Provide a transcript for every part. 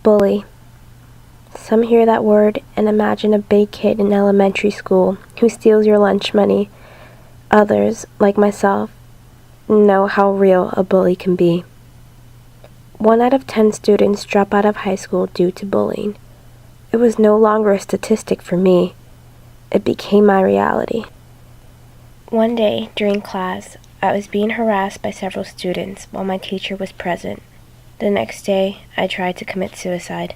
Bully. Some hear that word and imagine a big kid in elementary school who steals your lunch money. Others, like myself, know how real a bully can be. 1 out of 10 students drop out of high school due to bullying. It was no longer a statistic for me. It became my reality. One day, during class, I was being harassed by several students while my teacher was present. The next day, I tried to commit suicide.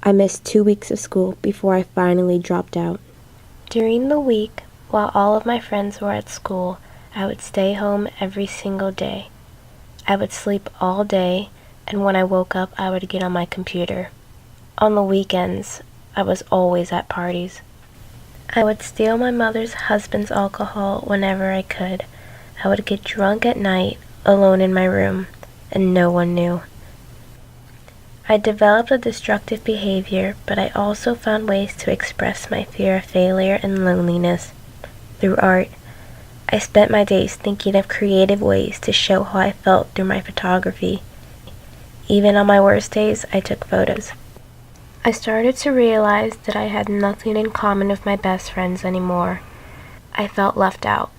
I missed 2 weeks of school before I finally dropped out. During the week, while all of my friends were at school, I would stay home every single day. I would sleep all day, and when I woke up, I would get on my computer. On the weekends, I was always at parties. I would steal my mother's husband's alcohol whenever I could. I would get drunk at night, alone in my room, and no one knew. I developed a destructive behavior, but I also found ways to express my fear of failure and loneliness. Through art, I spent my days thinking of creative ways to show how I felt through my photography. Even on my worst days, I took photos. I started to realize that I had nothing in common with my best friends anymore. I felt left out.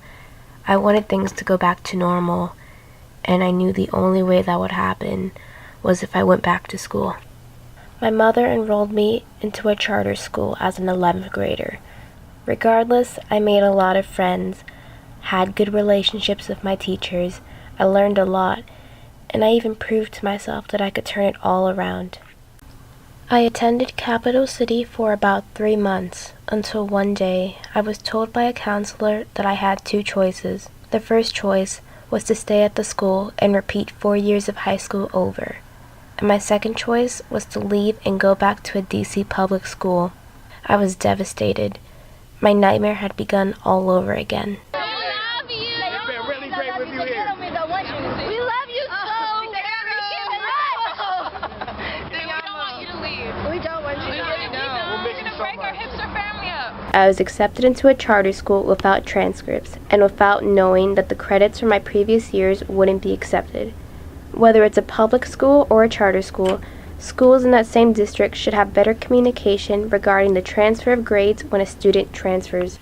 I wanted things to go back to normal, and I knew the only way that would happen was if I went back to school. My mother enrolled me into a charter school as an 11th grader. Regardless, I made a lot of friends, had good relationships with my teachers, I learned a lot, and I even proved to myself that I could turn it all around. I attended Capital City for about 3 months, until one day I was told by a counselor that I had 2 choices. The first choice was to stay at the school and repeat 4 years of high school over, and my second choice was to leave and go back to a DC public school. I was devastated. My nightmare had begun all over again. We love you. It's been really great with you here. We love you so very much. We don't want you to leave. We don't want you to leave. We'll miss you so much. We're going to break our hipster family up. I was accepted into a charter school without transcripts and without knowing that the credits from my previous years wouldn't be accepted. Whether it's a public school or a charter school, schools in that same district should have better communication regarding the transfer of grades when a student transfers.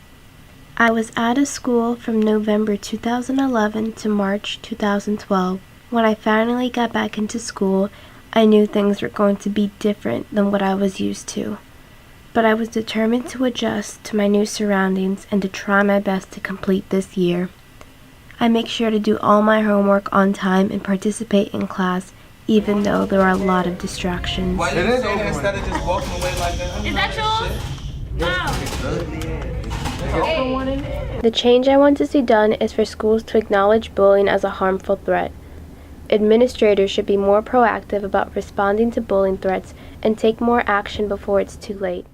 I was out of school from November 2011 to March 2012. When I finally got back into school, I knew things were going to be different than what I was used to. But I was determined to adjust to my new surroundings and to try my best to complete this year. I make sure to do all my homework on time and participate in class, even though there are a lot of distractions. Why did you say that instead of just walking away like that? Is that yours? The change I want to see done is for schools to acknowledge bullying as a harmful threat. Administrators should be more proactive about responding to bullying threats and take more action before it's too late.